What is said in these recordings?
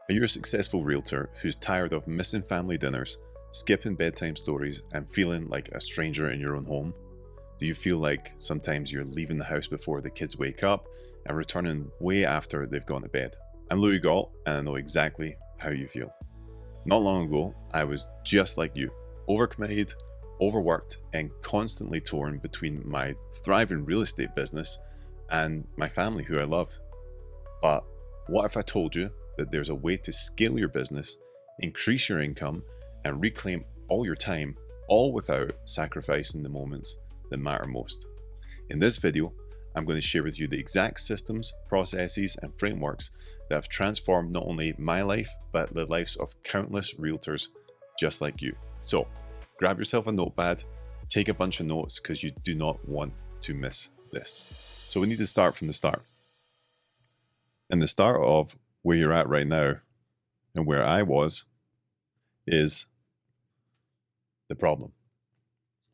Are you a successful realtor who's tired of missing family dinners, skipping bedtime stories, and feeling like a stranger in your own home? Do you feel like sometimes you're leaving the house before the kids wake up and returning way after they've gone to bed? I'm Louis Gault, and I know exactly how you feel. Not long ago, I was just like you, overcommitted, overworked, and constantly torn between my thriving real estate business and my family who I loved. But what if I told you that there's a way to scale your business, increase your income, and reclaim all your time, all without sacrificing the moments that matter most? In this video, I'm going to share with you the exact systems, processes, and frameworks that have transformed not only my life, but the lives of countless realtors just like you. So grab yourself a notepad, take a bunch of notes because you do not want to miss this. So we need to start from the start. And the start of where you're at right now and where I was is the problem.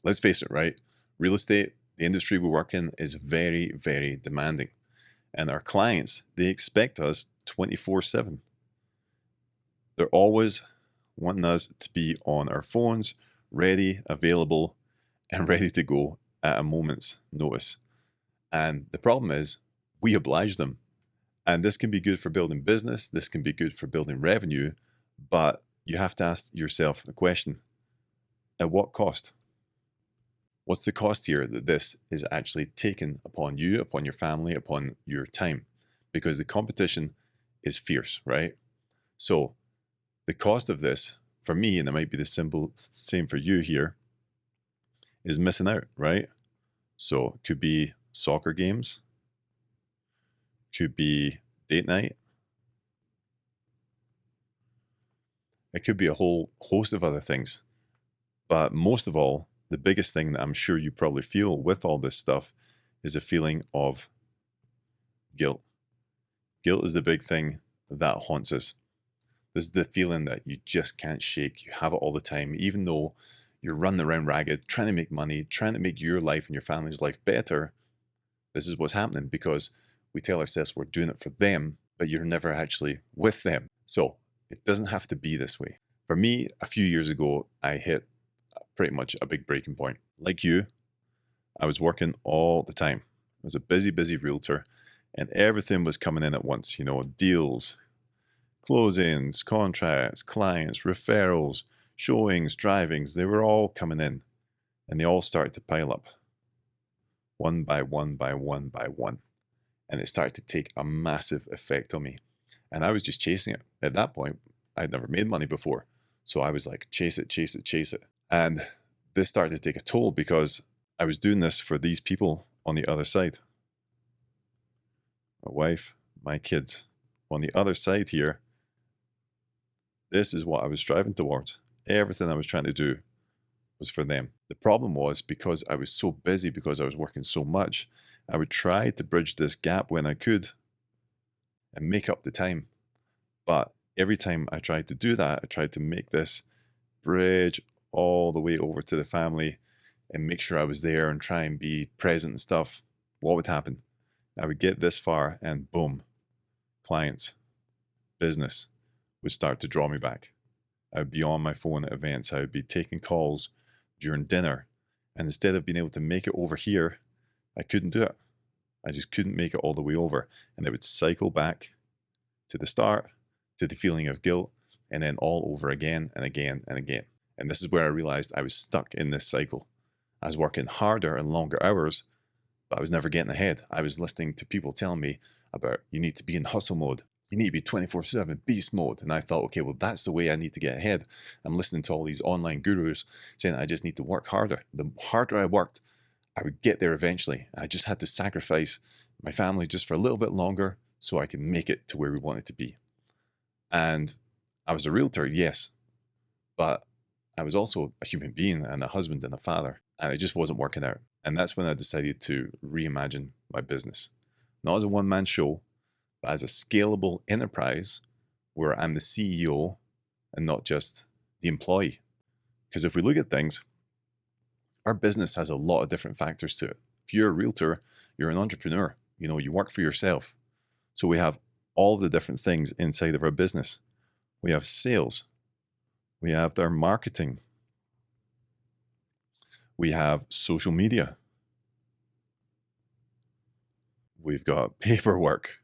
Let's face it, right? Real estate, the industry we work in, is very, very demanding. And our clients, they expect us 24/7. They're always wanting us to be on our phones, ready, available, and ready to go at a moment's notice. And the problem is, we oblige them. And this can be good for building business, this can be good for building revenue, but you have to ask yourself the question, at what cost? What's the cost here that this is actually taken upon you, upon your family, upon your time? Because the competition is fierce, right? So the cost of this, for me, and it might be the same for you here, is missing out, right? So it could be soccer games, could be date night. It could be a whole host of other things. But most of all, the biggest thing that I'm sure you probably feel with all this stuff is a feeling of guilt. Guilt is the big thing that haunts us. This is the feeling that you just can't shake. You have it all the time, even though you're running around ragged, trying to make money, trying to make your life and your family's life better. This is what's happening because we tell ourselves we're doing it for them, but you're never actually with them. So it doesn't have to be this way. For me, a few years ago, I hit pretty much a big breaking point. Like you, I was working all the time. I was a busy, busy realtor, and everything was coming in at once. Deals, closings, contracts, clients, referrals, showings, drivings, they were all coming in, and they all started to pile up. One by one by one by one. And it started to take a massive effect on me. And I was just chasing it. At that point, I'd never made money before. So I was like, chase it, chase it, chase it. And this started to take a toll because I was doing this for these people on the other side. My wife, my kids. On the other side here, this is what I was striving towards. Everything I was trying to do was for them. The problem was because I was so busy, because I was working so much, I would try to bridge this gap when I could and make up the time. But every time I tried to do that, I tried to make this bridge all the way over to the family and make sure I was there and try and be present and stuff. What would happen? I would get this far and boom, clients, business would start to draw me back. I would be on my phone at events. I would be taking calls during dinner. And instead of being able to make it over here, I couldn't do it. I just couldn't make it all the way over. And it would cycle back to the start, to the feeling of guilt, and then all over again and again and again. And this is where I realized I was stuck in this cycle. I was working harder and longer hours, but I was never getting ahead. I was listening to people telling me about you need to be in hustle mode. You need to be 24/7 beast mode. And I thought, okay, well, that's the way I need to get ahead. I'm listening to all these online gurus saying I just need to work harder. The harder I worked, I would get there eventually. I just had to sacrifice my family just for a little bit longer so I could make it to where we wanted to be. And I was a realtor, yes, but I was also a human being and a husband and a father, and it just wasn't working out. And that's when I decided to reimagine my business, not as a one-man show, but as a scalable enterprise where I'm the CEO and not just the employee. Because if we look at things, our business has a lot of different factors to it. If you're a realtor, you're an entrepreneur. You work for yourself. So we have all the different things inside of our business. We have sales. We have their marketing. We have social media. We've got paperwork.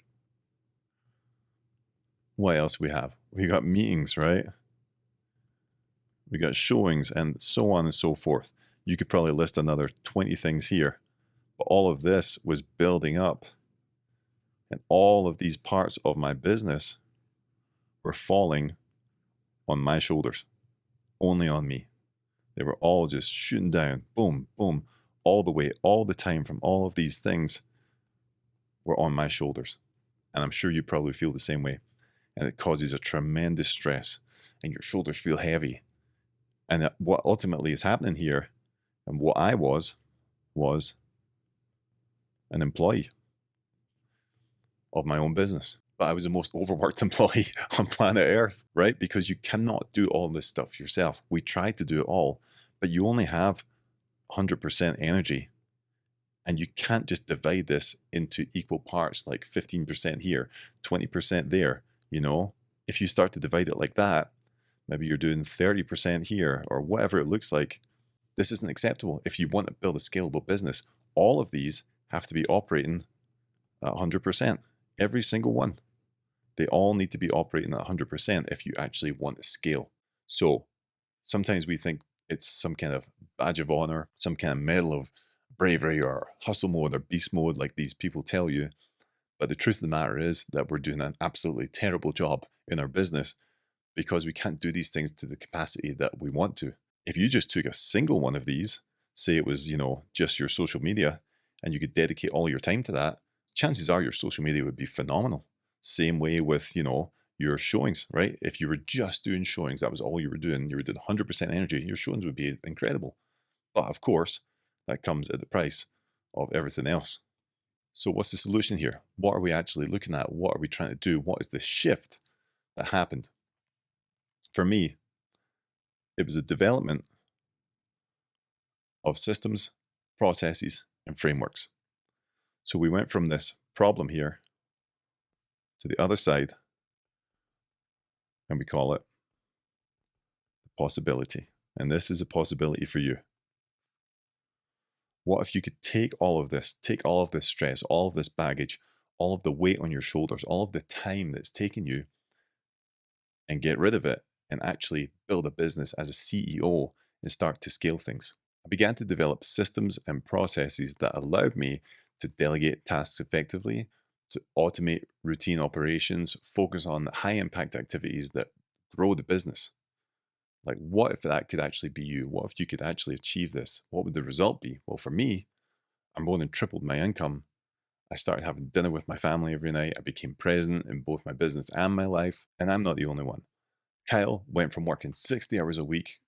What else we have? We got meetings, right? We got showings and so on and so forth. You could probably list another 20 things here. But all of this was building up. And all of these parts of my business were falling on my shoulders, only on me. They were all just shooting down, boom, boom, all the way, all the time from all of these things were on my shoulders. And I'm sure you probably feel the same way. And it causes a tremendous stress and your shoulders feel heavy. And what ultimately is happening here, and what I was an employee of my own business. But I was the most overworked employee on planet Earth, right? Because you cannot do all this stuff yourself. We tried to do it all, but you only have 100% energy. And you can't just divide this into equal parts, like 15% here, 20% there. You know, if you start to divide it like that, maybe you're doing 30% here or whatever it looks like. This isn't acceptable. If you want to build a scalable business, all of these have to be operating at 100%. Every single one. They all need to be operating at 100% if you actually want to scale. So sometimes we think it's some kind of badge of honor, some kind of medal of bravery or hustle mode or beast mode, like these people tell you. But the truth of the matter is that we're doing an absolutely terrible job in our business because we can't do these things to the capacity that we want to. If you just took a single one of these, say it was, just your social media, and you could dedicate all your time to that, chances are your social media would be phenomenal. Same way with, your showings, right? If you were just doing showings, that was all you were doing 100% energy, your showings would be incredible. But of course, that comes at the price of everything else. So what's the solution here? What are we actually looking at? What are we trying to do? What is the shift that happened? For me, it was a development of systems, processes, and frameworks. So we went from this problem here to the other side, and we call it the possibility. And this is a possibility for you. What if you could take all of this stress, all of this baggage, all of the weight on your shoulders, all of the time that's taken you, and get rid of it and actually build a business as a CEO and start to scale things? I began to develop systems and processes that allowed me to delegate tasks effectively, to automate routine operations, focus on high impact activities that grow the business. Like, what if that could actually be you? What if you could actually achieve this? What would the result be? Well, for me, I more than tripled my income. I started having dinner with my family every night. I became present in both my business and my life. And I'm not the only one. Kyle went from working 60 hours a week,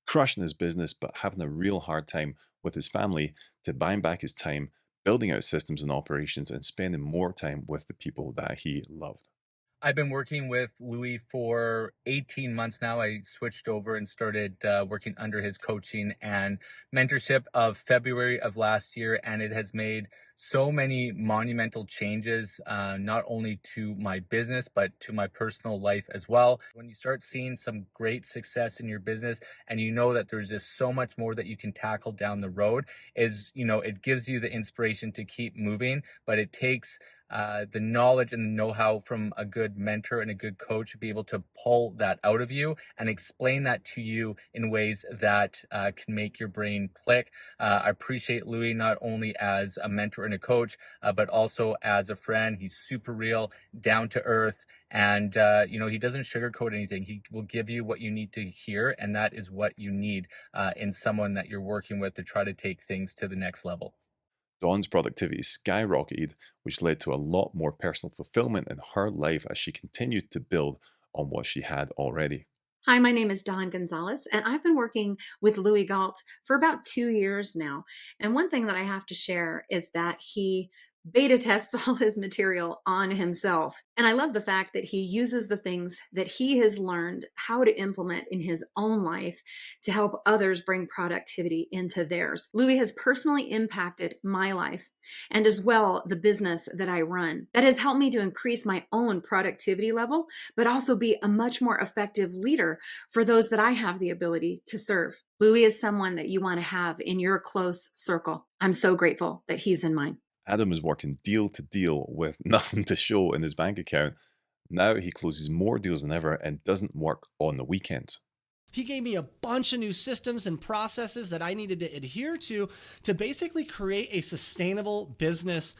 crushing his business, but having a real hard time with his family, to buying back his time, building out systems and operations, and spending more time with the people that he loved. I've been working with Lewi for 18 months now. I switched over and started working under his coaching and mentorship of February of last year, and it has made so many monumental changes, not only to my business, but to my personal life as well. When you start seeing some great success in your business and you know that there's just so much more that you can tackle down the road, it gives you the inspiration to keep moving, but it takes the knowledge and the know-how from a good mentor and a good coach to be able to pull that out of you and explain that to you in ways that can make your brain click. I appreciate Louis not only as a mentor and a coach, but also as a friend. He's super real, down to earth, and he doesn't sugarcoat anything. He will give you what you need to hear, and that is what you need in someone that you're working with to try to take things to the next level. Dawn's productivity skyrocketed, which led to a lot more personal fulfillment in her life as she continued to build on what she had already. Hi, my name is Dawn Gonzalez, and I've been working with Louis Gault for about 2 years now. And one thing that I have to share is that he beta tests all his material on himself. And I love the fact that he uses the things that he has learned how to implement in his own life to help others bring productivity into theirs. Louis has personally impacted my life and as well the business that I run. That has helped me to increase my own productivity level, but also be a much more effective leader for those that I have the ability to serve. Louis is someone that you want to have in your close circle. I'm so grateful that he's in mine. Adam is working deal to deal with nothing to show in his bank account. Now he closes more deals than ever and doesn't work on the weekends. He gave me a bunch of new systems and processes that I needed to adhere to basically create a sustainable business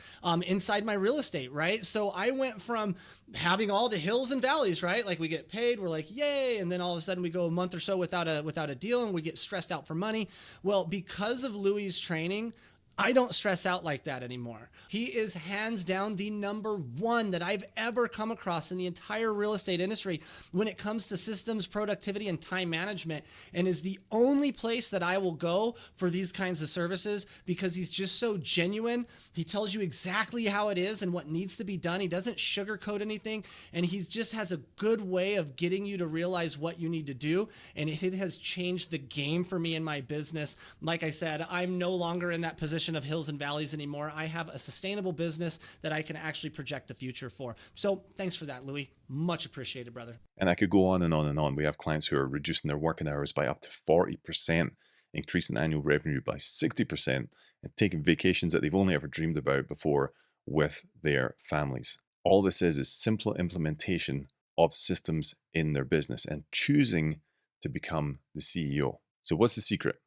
inside my real estate, right? So I went from having all the hills and valleys, right? Like we get paid, we're like, yay. And then all of a sudden we go a month or so without a deal and we get stressed out for money. Well, because of Louis' training, I don't stress out like that anymore. He is hands down the number one that I've ever come across in the entire real estate industry when it comes to systems, productivity, and time management, and is the only place that I will go for these kinds of services because he's just so genuine. He tells you exactly how it is and what needs to be done. He doesn't sugarcoat anything, and he just has a good way of getting you to realize what you need to do, and it has changed the game for me in my business. Like I said, I'm no longer in that position of hills and valleys anymore. I have a sustainable business that I can actually project the future for. So thanks for that, Louis. Much appreciated, brother. And I could go on and on and on. We have clients who are reducing their working hours by up to 40%, increasing annual revenue by 60%, and taking vacations that they've only ever dreamed about before with their families. All this is simple implementation of systems in their business and choosing to become the CEO. So what's the secret?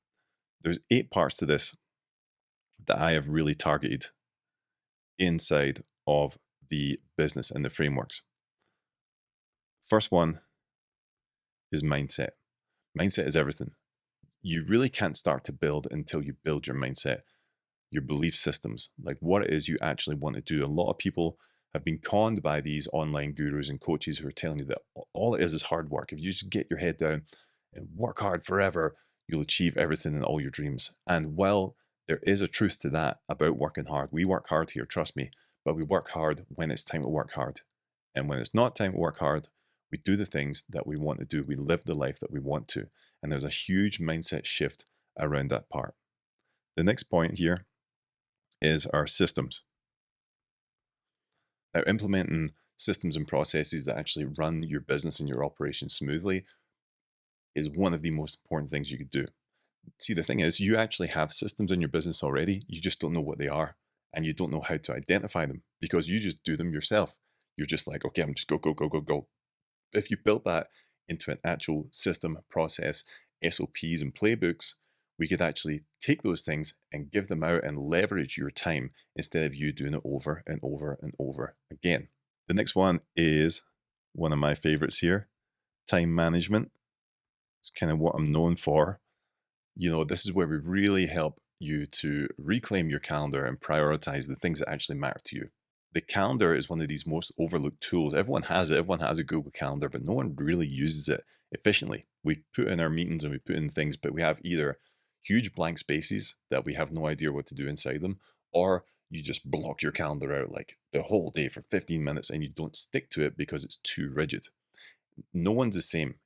There's 8 parts to this that I have really targeted inside of the business and the frameworks. First one is mindset. Mindset is everything. You really can't start to build until you build your mindset, your belief systems, like what it is you actually want to do. A lot of people have been conned by these online gurus and coaches who are telling you that all it is hard work. If you just get your head down and work hard forever, you'll achieve everything in all your dreams. And while there is a truth to that about working hard, we work hard here, trust me, but we work hard when it's time to work hard. And when it's not time to work hard, we do the things that we want to do. We live the life that we want to. And there's a huge mindset shift around that part. The next point here is our systems. Now, implementing systems and processes that actually run your business and your operations smoothly is one of the most important things you could do. See, the thing is, you actually have systems in your business already. You just don't know what they are, and you don't know how to identify them because you just do them yourself. You're just like, okay, I'm just go, go, go, go, go. If you built that into an actual system, process, SOPs, and playbooks, we could actually take those things and give them out and leverage your time instead of you doing it over and over and over again. The next one is one of my favorites here, time management. It's kind of what I'm known for. You know, this is where we really help you to reclaim your calendar and prioritize the things that actually matter to you. The calendar is one of these most overlooked tools. Everyone has it. Everyone has a Google Calendar, but no one really uses it efficiently. We put in our meetings and we put in things, but we have either huge blank spaces that we have no idea what to do inside them, or you just block your calendar out like the whole day for 15 minutes and you don't stick to it because it's too rigid. No one's the same.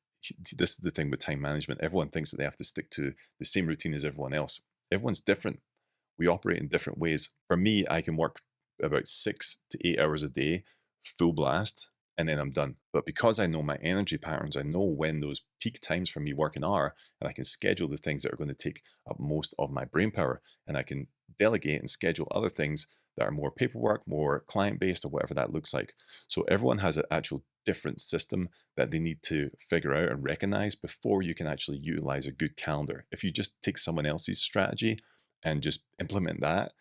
This is the thing with time management. Everyone thinks that they have to stick to the same routine as everyone else. Everyone's different. We operate in different ways. For me, I can work about 6 to 8 hours a day, full blast, and then I'm done. But because I know my energy patterns, I know when those peak times for me working are, and I can schedule the things that are going to take up most of my brain power, and I can delegate and schedule other things that are more paperwork, more client-based, or whatever that looks like. So everyone has an actual different system that they need to figure out and recognize before you can actually utilize a good calendar. If you just take someone else's strategy and just implement that,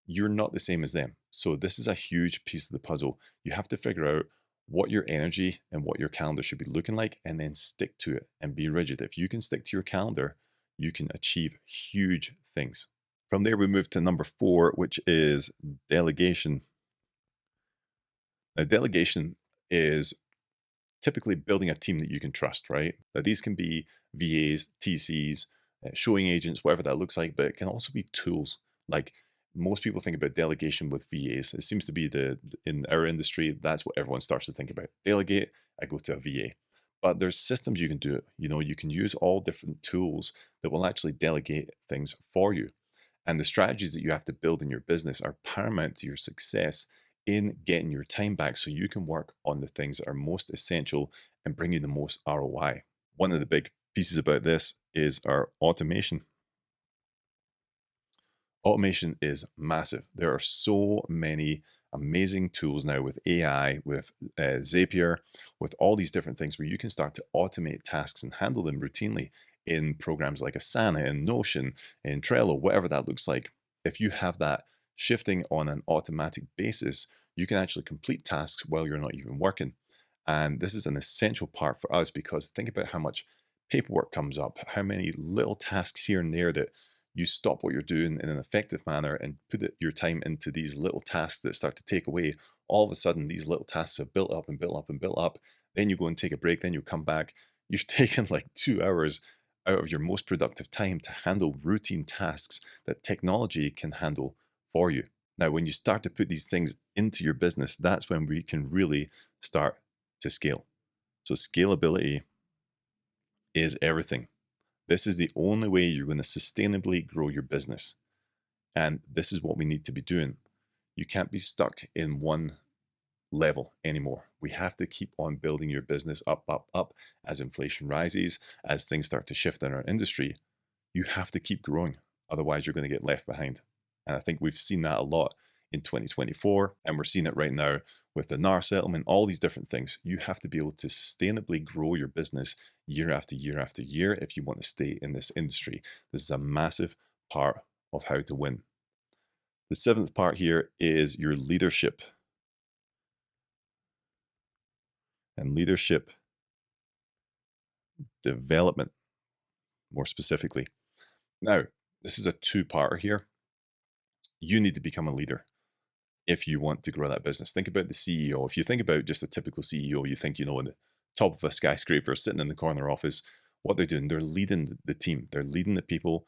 you're not the same as them. So this is a huge piece of the puzzle. You have to figure out what your energy and what your calendar should be looking like and then stick to it and be rigid. If you can stick to your calendar, you can achieve huge things. From there, we move to number 4, which is delegation. Now, delegation is typically building a team that you can trust, right? Now, these can be VAs, TCs, showing agents, whatever that looks like, but it can also be tools like Most people think about delegation with VAs. It seems to be in our industry, that's what everyone starts to think about. Delegate, I go to a VA. But there's systems you can do it. You can use all different tools that will actually delegate things for you. And the strategies that you have to build in your business are paramount to your success in getting your time back so you can work on the things that are most essential and bring you the most ROI. One of the big pieces about this is our automation. Automation is massive. There are so many amazing tools now with AI, with Zapier, with all these different things where you can start to automate tasks and handle them routinely in programs like Asana and Notion and Trello, whatever that looks like. If you have that shifting on an automatic basis, you can actually complete tasks while you're not even working. And this is an essential part for us because think about how much paperwork comes up, how many little tasks here and there that you stop what you're doing in an effective manner and put your time into these little tasks that start to take away. All of a sudden, these little tasks have built up and built up and built up. Then you go and take a break, then you come back. You've taken like 2 hours out of your most productive time to handle routine tasks that technology can handle for you. Now, when you start to put these things into your business, that's when we can really start to scale. So, scalability is everything. This is the only way you're going to sustainably grow your business. And this is what we need to be doing. You can't be stuck in one level anymore. We have to keep on building your business up, up, up as inflation rises, as things start to shift in our industry. You have to keep growing. Otherwise, you're going to get left behind. And I think we've seen that a lot in 2024, and we're seeing it right now with the NAR settlement, all these different things. You have to be able to sustainably grow your business year after year after year if you want to stay in this industry. This is a massive part of how to win. The seventh part here is your leadership. And leadership development, more specifically. Now, this is a two-parter here. You need to become a leader if you want to grow that business. Think about the CEO. If you think about just a typical CEO, you think, in the top of a skyscraper, sitting in the corner office, what they're doing, they're leading the team. They're leading the people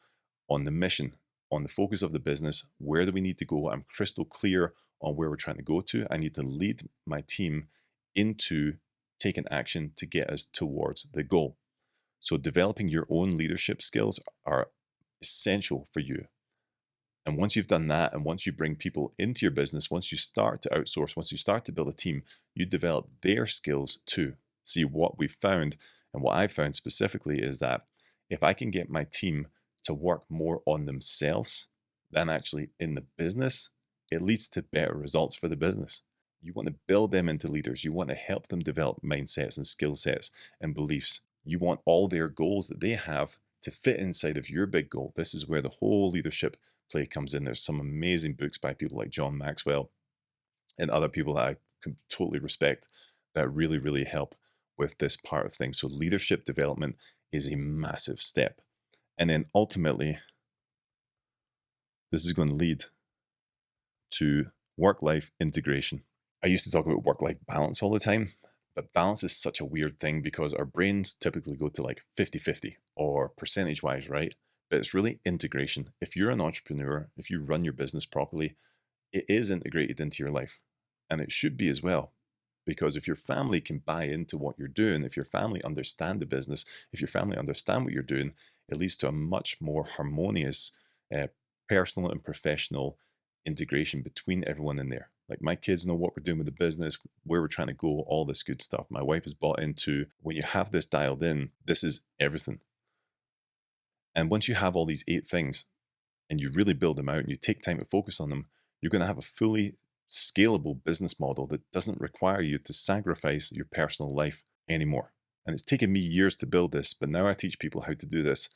on the mission, on the focus of the business. Where do we need to go? I'm crystal clear on where we're trying to go to. I need to lead my team into taking action to get us towards the goal. So developing your own leadership skills are essential for you. And once you've done that, and once you bring people into your business, once you start to outsource, once you start to build a team, you develop their skills too. See, what we've found, and what I found specifically, is that if I can get my team to work more on themselves than actually in the business, it leads to better results for the business. You want to build them into leaders. You want to help them develop mindsets and skill sets and beliefs. You want all their goals that they have to fit inside of your big goal. This is where the whole leadership play comes in. There's some amazing books by people like John Maxwell and other people that I can totally respect that really, really help with this part of things. So leadership development is a massive step. And then ultimately, this is going to lead to work-life integration. I used to talk about work-life balance all the time, but balance is such a weird thing because our brains typically go to like 50-50 or percentage-wise, right? But it's really integration. If you're an entrepreneur, if you run your business properly, it is integrated into your life. And it should be as well. Because if your family can buy into what you're doing, if your family understand the business, if your family understand what you're doing, it leads to a much more harmonious personal and professional integration between everyone in there. Like my kids know what we're doing with the business, where we're trying to go, all this good stuff. My wife is bought into when you have this dialed in, this is everything. And once you have all these 8 things and you really build them out and you take time to focus on them, you're going to have a fully scalable business model that doesn't require you to sacrifice your personal life anymore. And it's taken me years to build this, but now I teach people how to do this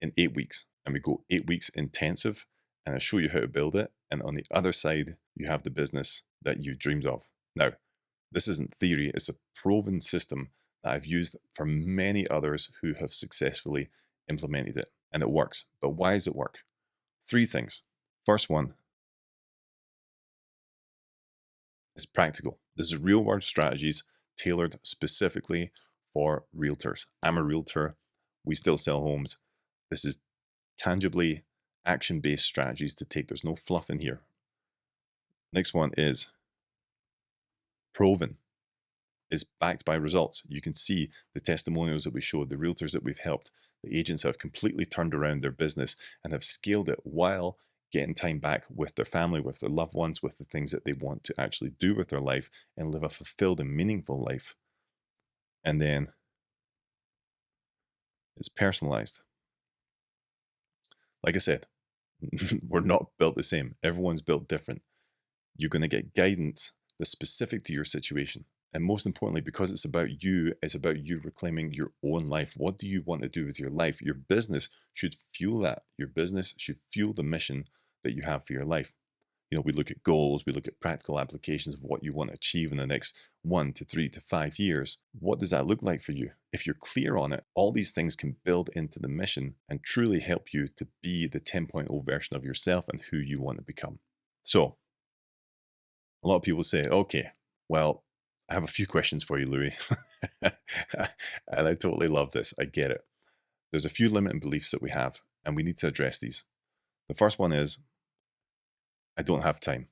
in 8 weeks. And we go 8 weeks intensive and I show you how to build it. And on the other side, you have the business that you dreamed of. Now, this isn't theory, it's a proven system that I've used for many others who have successfully implemented it. And it works. But why does it work? 3 things. First one is practical. This is real world strategies tailored specifically for realtors. I'm a realtor. We still sell homes. This is tangibly action-based strategies to take. There's no fluff in here. Next one is proven, is backed by results. You can see the testimonials that we showed, the realtors that we've helped, the agents have completely turned around their business and have scaled it while getting time back with their family, with their loved ones, with the things that they want to actually do with their life and live a fulfilled and meaningful life. And then it's personalized. Like I said, we're not built the same. Everyone's built different. You're going to get guidance that's specific to your situation. And most importantly, because it's about you reclaiming your own life. What do you want to do with your life? Your business should fuel that. Your business should fuel the mission that you have for your life. You know, we look at goals, we look at practical applications of what you want to achieve in the next 1 to 3 to 5 years. What does that look like for you? If you're clear on it, all these things can build into the mission and truly help you to be the 10.0 version of yourself and who you want to become. So, a lot of people say, okay, well, I have a few questions for you, Lewi. And I totally love this. I get it. There's a few limiting beliefs that we have, and we need to address these. The first one is, I don't have time.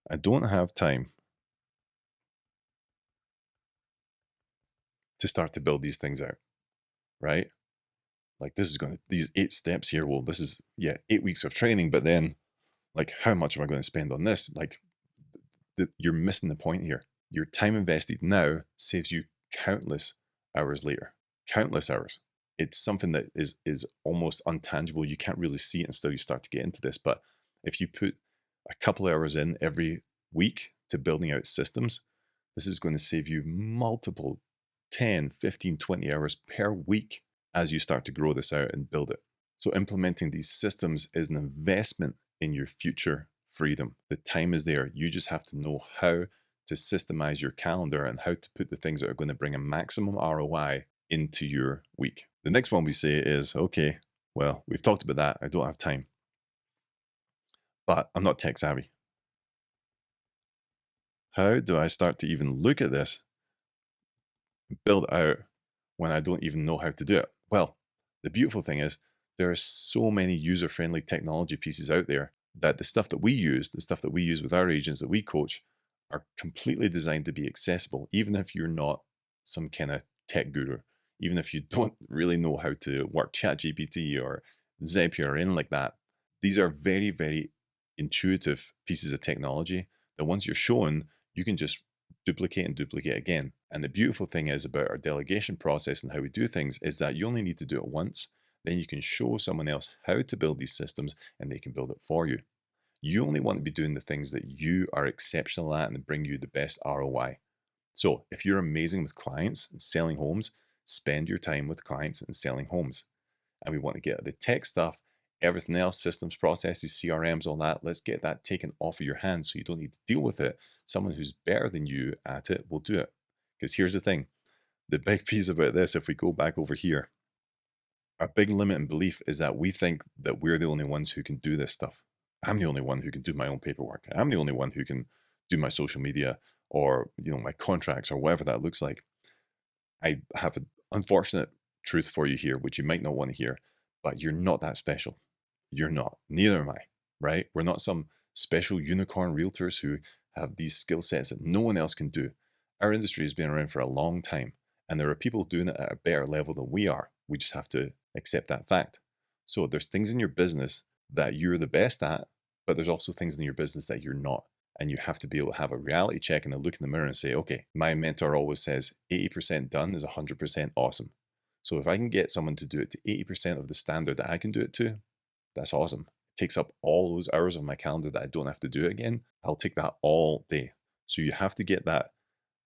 I don't have time to start to build these things out, right? Like these 8 steps here. Well, this is, 8 weeks of training, but then like, how much am I going to spend on this? Like, you're missing the point here. Your time invested now saves you countless hours later, countless hours. It's something that is almost untangible. You can't really see it until you start to get into this. But if you put a couple hours in every week to building out systems, this is going to save you multiple 10, 15, 20 hours per week as you start to grow this out and build it. So implementing these systems is an investment in your future freedom. The time is there. You just have to know how to systemize your calendar and how to put the things that are going to bring a maximum ROI into your week. The next one we say is, okay, well, we've talked about that. I don't have time, but I'm not tech savvy. How do I start to even look at this, build out when I don't even know how to do it? Well, the beautiful thing is there are so many user-friendly technology pieces out there that the stuff that we use with our agents that we coach are completely designed to be accessible, even if you're not some kind of tech guru, even if you don't really know how to work ChatGPT or Zapier or anything like that. These are very, very intuitive pieces of technology that once you're shown, you can just duplicate and duplicate again. And the beautiful thing is about our delegation process and how we do things is that you only need to do it once. Then you can show someone else how to build these systems and they can build it for you. You only want to be doing the things that you are exceptional at and bring you the best ROI. So if you're amazing with clients and selling homes, spend your time with clients and selling homes. And we want to get the tech stuff, everything else, systems, processes, CRMs, all that. Let's get that taken off of your hands so you don't need to deal with it. Someone who's better than you at it will do it. Because here's the thing, the big piece about this, if we go back over here, our big limiting belief is that we think that we're the only ones who can do this stuff. I'm the only one who can do my own paperwork. I'm the only one who can do my social media or, my contracts or whatever that looks like. I have an unfortunate truth for you here, which you might not want to hear, but you're not that special. You're not. Neither am I, right? We're not some special unicorn realtors who have these skill sets that no one else can do. Our industry has been around for a long time, and there are people doing it at a better level than we are. We just have to accept that fact. So there's things in your business that you're the best at, but there's also things in your business that you're not. And you have to be able to have a reality check and a look in the mirror and say, okay, my mentor always says 80% done is 100% awesome. So if I can get someone to do it to 80% of the standard that I can do it to, that's awesome. It takes up all those hours of my calendar that I don't have to do it again. I'll take that all day. So you have to get that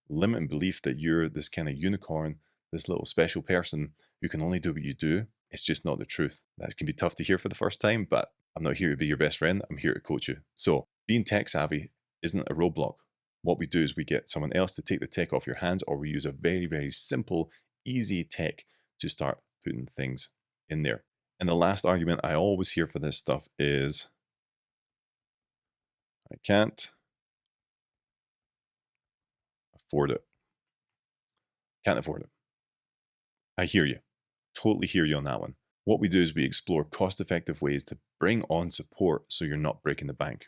limiting belief that you're this kind of unicorn, this little special person who can only do what you do. It's just not the truth. That can be tough to hear for the first time, but I'm not here to be your best friend. I'm here to coach you. So being tech savvy isn't a roadblock. What we do is we get someone else to take the tech off your hands, or we use a very, very simple, easy tech to start putting things in there. And the last argument I always hear for this stuff is, I can't afford it. Can't afford it. I hear you. Totally hear you on that one. What we do is we explore cost-effective ways to bring on support so you're not breaking the bank.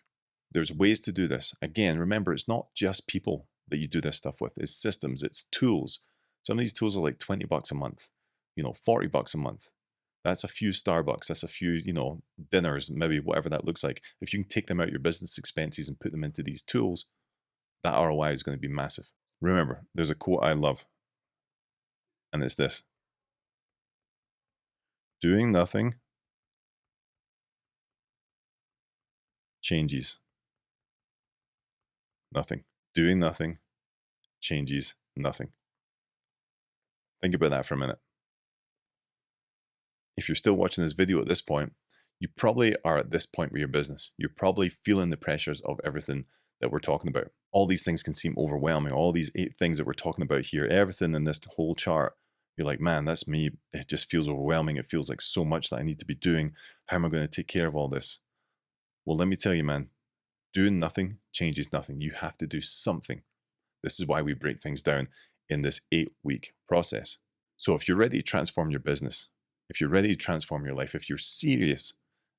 There's ways to do this. Again, remember, it's not just people that you do this stuff with. It's systems, it's tools. Some of these tools are like 20 bucks a month, 40 bucks a month. That's a few Starbucks, that's a few, dinners, maybe whatever that looks like. If you can take them out of your business expenses and put them into these tools, that ROI is going to be massive. Remember, there's a quote I love, and it's this: doing nothing changes nothing. Doing nothing changes nothing. Think about that for a minute. If you're still watching this video at this point, you probably are at this point with your business. You're probably feeling the pressures of everything that we're talking about. All these things can seem overwhelming. All these 8 things that we're talking about here, everything in this whole chart, you're like, man, that's me. It just feels overwhelming. It feels like so much that I need to be doing. How am I going to take care of all this? Well, let me tell you, man, doing nothing changes nothing. You have to do something. This is why we break things down in this 8-week process. So if you're ready to transform your business, if you're ready to transform your life, if you're serious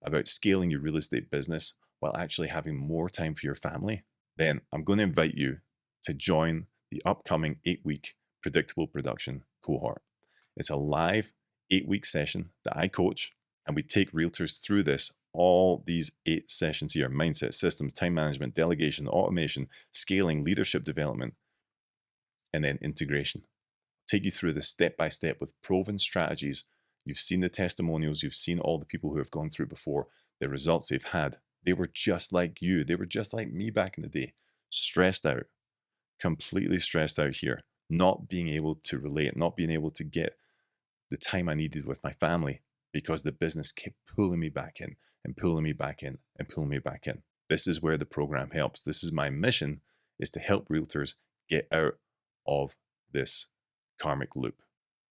about scaling your real estate business while actually having more time for your family, then I'm going to invite you to join the upcoming 8-week predictable production cohort. It's a live 8-week session that I coach, and we take realtors through this, all these 8 sessions here: mindset, systems, time management, delegation, automation, scaling, leadership development, and then integration. Take you through this step by step with proven strategies. You've seen the testimonials, you've seen all the people who have gone through before, the results they've had. They were just like you. They were just like me back in the day, stressed out, completely stressed out here, not being able to relate, not being able to get the time I needed with my family because the business kept pulling me back in and pulling me back in and pulling me back in. This is where the program helps. This is my mission, is to help realtors get out of this karmic loop.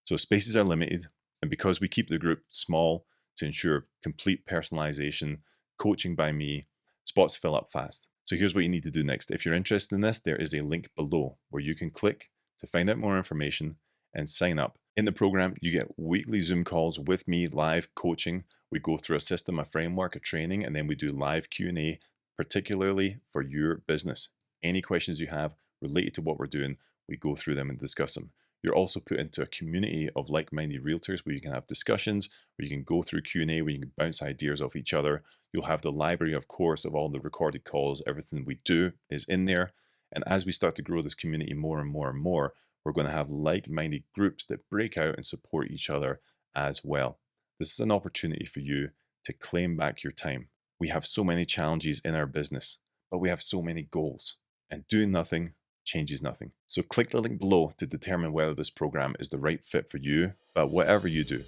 So spaces are limited, and because we keep the group small to ensure complete personalization, coaching by me, spots fill up fast. So here's what you need to do next. If you're interested in this, there is a link below where you can click to find out more information and sign up. In the program, you get weekly Zoom calls with me, live coaching. We go through a system, a framework, a training, and then we do live Q&A, particularly for your business. Any questions you have related to what we're doing, we go through them and discuss them. You're also put into a community of like-minded realtors where you can have discussions, where you can go through Q&A, where you can bounce ideas off each other. You'll have the library, of course, of all the recorded calls. Everything we do is in there. And as we start to grow this community more and more and more, we're going to have like-minded groups that break out and support each other as well. This is an opportunity for you to claim back your time. We have so many challenges in our business, but we have so many goals. And doing nothing changes nothing. So click the link below to determine whether this program is the right fit for you. But whatever you do,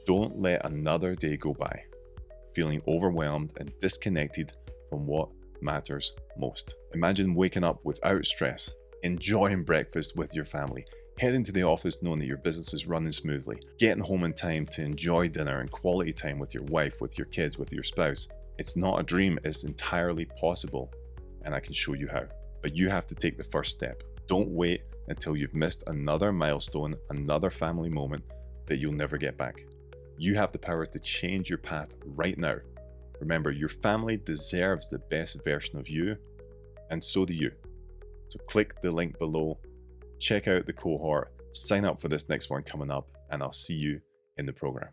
don't let another day go by feeling overwhelmed and disconnected from what matters most. Imagine waking up without stress, enjoying breakfast with your family, heading to the office knowing that your business is running smoothly, getting home in time to enjoy dinner and quality time with your wife, with your kids, with your spouse. It's not a dream, it's entirely possible, and I can show you how. But you have to take the first step. Don't wait until you've missed another milestone, another family moment that you'll never get back. You have the power to change your path right now. Remember, your family deserves the best version of you, and so do you. So click the link below, check out the cohort, sign up for this next one coming up, and I'll see you in the program.